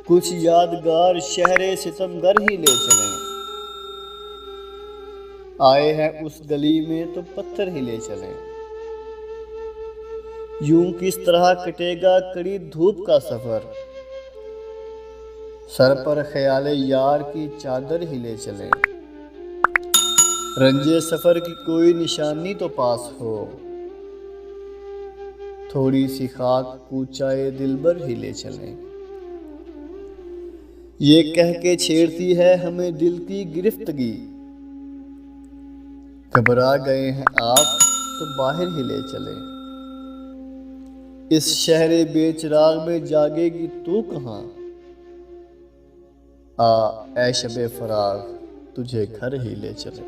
कुछ यादगार शहरे सितमगर ही ले चलें। आए हैं उस गली में तो पत्थर ही ले चलें। यूं किस तरह कटेगा कड़ी धूप का सफर, सर पर ख्याले यार की चादर ही ले चलें। रंजे सफर की कोई निशानी तो पास हो, थोड़ी सी खाक कूचाए दिलबर ही ले चलें। ये कह के छेड़ती है हमें दिल की गिरफ्तगी, घबरा गए हैं आप तो बाहर ही ले चलें। इस शहरे बेचिराग में जागेगी तू कहाँ, आ ऐ शबे फराग तुझे घर ही ले चले।